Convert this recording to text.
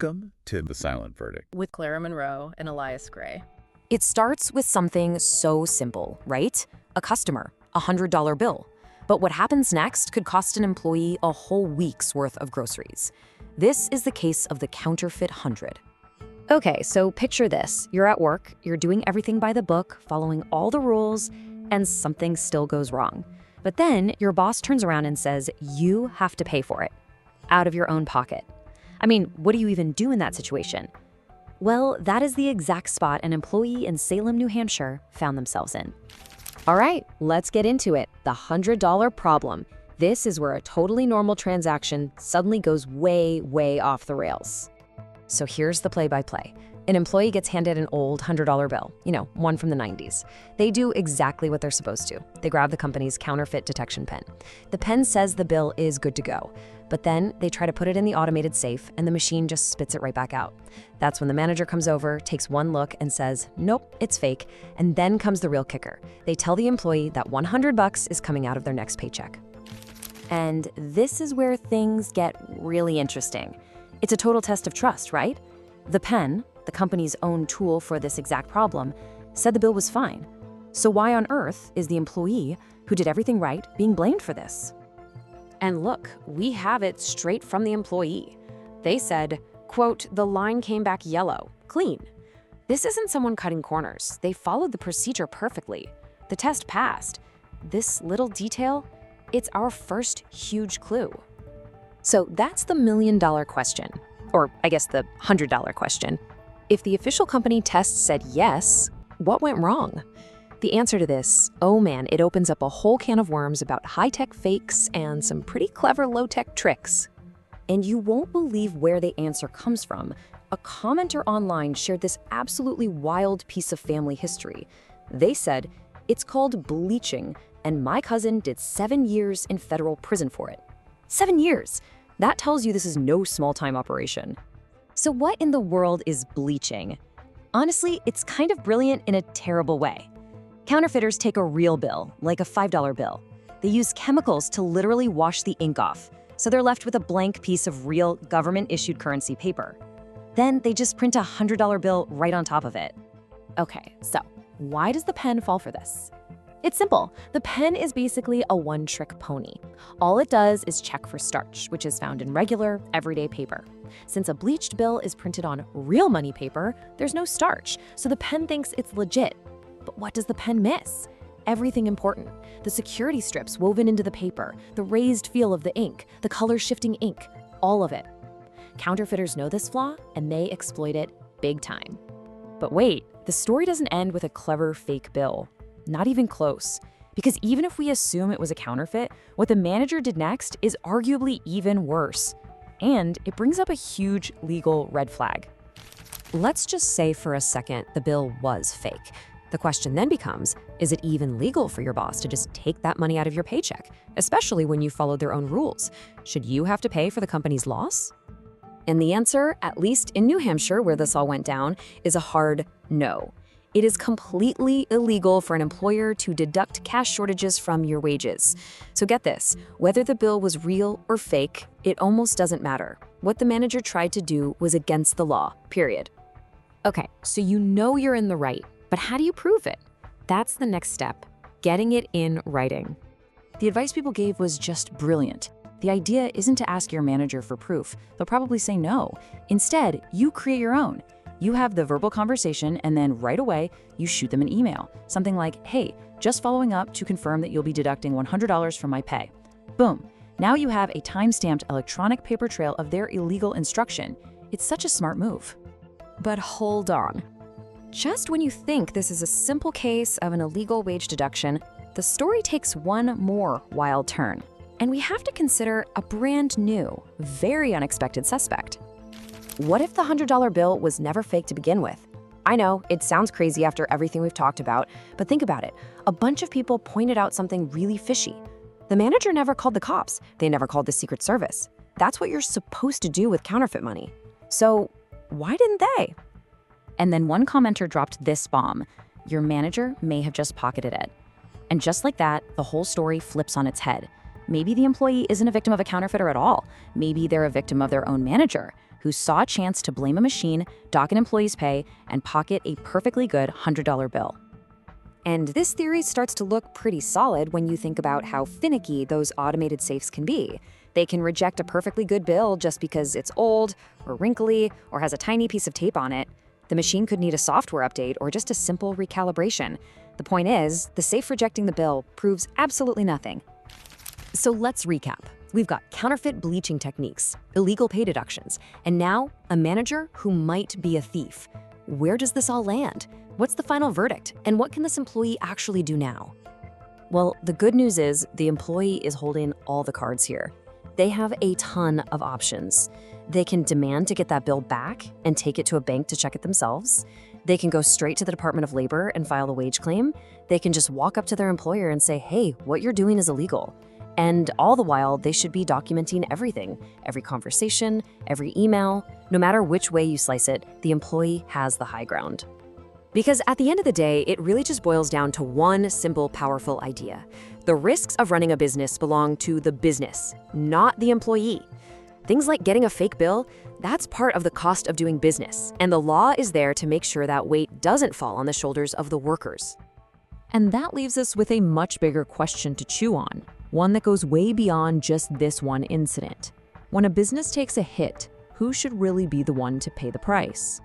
Welcome to The Silent Verdict. With Clara Monroe and Elias Gray. It starts with something so simple, right? A customer, a $100 bill. But what happens next could cost an employee a whole week's worth of groceries. This is the case of the counterfeit 100. Okay, so picture this. You're at work, you're doing everything by the book, following all the rules, and something still goes wrong. But then your boss turns around and says, you have to pay for it, out of your own pocket. I mean, what do you even do in that situation? Well, that is the exact spot an employee in Salem, New Hampshire found themselves in. All right, let's get into it. The $100 problem. This is where a totally normal transaction suddenly goes way, way off the rails. So here's the play-by-play. An employee gets handed an old $100 bill, one from the 90s. They do exactly what they're supposed to. They grab the company's counterfeit detection pen. The pen says the bill is good to go, but then they try to put it in the automated safe and the machine just spits it right back out. That's when the manager comes over, takes one look and says, nope, it's fake. And then comes the real kicker. They tell the employee that $100 is coming out of their next paycheck. And this is where things get really interesting. It's a total test of trust, right? The pen, the company's own tool for this exact problem, said the bill was fine. So why on earth is the employee, who did everything right, being blamed for this? And look, we have it straight from the employee. They said, quote, the line came back yellow, clean. This isn't someone cutting corners. They followed the procedure perfectly. The test passed. This little detail, it's our first huge clue. So that's the million-dollar question, or I guess the $100 question. If the official company test said yes, what went wrong? The answer to this, oh man, it opens up a whole can of worms about high-tech fakes and some pretty clever low-tech tricks. And you won't believe where the answer comes from. A commenter online shared this absolutely wild piece of family history. They said, it's called bleaching, and my cousin did 7 years in federal prison for it. 7 years! That tells you this is no small-time operation. So what in the world is bleaching? Honestly, it's kind of brilliant in a terrible way. Counterfeiters take a real bill, like a $5 bill. They use chemicals to literally wash the ink off, so they're left with a blank piece of real government-issued currency paper. Then they just print a $100 bill right on top of it. Okay, so why does the pen fall for this? It's simple. The pen is basically a one-trick pony. All it does is check for starch, which is found in regular, everyday paper. Since a bleached bill is printed on real money paper, there's no starch, so the pen thinks it's legit. But what does the pen miss? Everything important. The security strips woven into the paper, the raised feel of the ink, the color-shifting ink, all of it. Counterfeiters know this flaw, and they exploit it big time. But wait, the story doesn't end with a clever fake bill. Not even close. Because even if we assume it was a counterfeit, what the manager did next is arguably even worse. And it brings up a huge legal red flag. Let's just say for a second the bill was fake. The question then becomes, is it even legal for your boss to just take that money out of your paycheck, especially when you followed their own rules? Should you have to pay for the company's loss? And the answer, at least in New Hampshire where this all went down, is a hard no. It is completely illegal for an employer to deduct cash shortages from your wages. So get this, whether the bill was real or fake, it almost doesn't matter. What the manager tried to do was against the law, period. Okay, so you know you're in the right, but how do you prove it? That's the next step, getting it in writing. The advice people gave was just brilliant. The idea isn't to ask your manager for proof. They'll probably say no. Instead, you create your own. You have the verbal conversation and then right away, you shoot them an email. Something like, hey, just following up to confirm that you'll be deducting $100 from my pay. Boom. Now you have a time-stamped electronic paper trail of their illegal instruction. It's such a smart move. But hold on. Just when you think this is a simple case of an illegal wage deduction, the story takes one more wild turn. And we have to consider a brand new, very unexpected suspect. What if the $100 bill was never fake to begin with? I know, it sounds crazy after everything we've talked about, but think about it. A bunch of people pointed out something really fishy. The manager never called the cops. They never called the Secret Service. That's what you're supposed to do with counterfeit money. So why didn't they? And then one commenter dropped this bomb. Your manager may have just pocketed it. And just like that, the whole story flips on its head. Maybe the employee isn't a victim of a counterfeiter at all. Maybe they're a victim of their own manager. who saw a chance to blame a machine, dock an employee's pay, and pocket a perfectly good $100 bill. And this theory starts to look pretty solid when you think about how finicky those automated safes can be. They can reject a perfectly good bill just because it's old, or wrinkly, or has a tiny piece of tape on it. The machine could need a software update or just a simple recalibration. The point is, the safe rejecting the bill proves absolutely nothing. So let's recap. We've got counterfeit bleaching techniques, illegal pay deductions, and now a manager who might be a thief. Where does this all land? What's the final verdict? And what can this employee actually do now? Well, the good news is the employee is holding all the cards here. They have a ton of options. They can demand to get that bill back and take it to a bank to check it themselves. They can go straight to the Department of Labor and file a wage claim. They can just walk up to their employer and say, hey, what you're doing is illegal. And all the while, they should be documenting everything, every conversation, every email. No matter which way you slice it, the employee has the high ground. Because at the end of the day, it really just boils down to one simple, powerful idea. The risks of running a business belong to the business, not the employee. Things like getting a fake bill, that's part of the cost of doing business, and the law is there to make sure that weight doesn't fall on the shoulders of the workers. And that leaves us with a much bigger question to chew on, one that goes way beyond just this one incident. When a business takes a hit, who should really be the one to pay the price?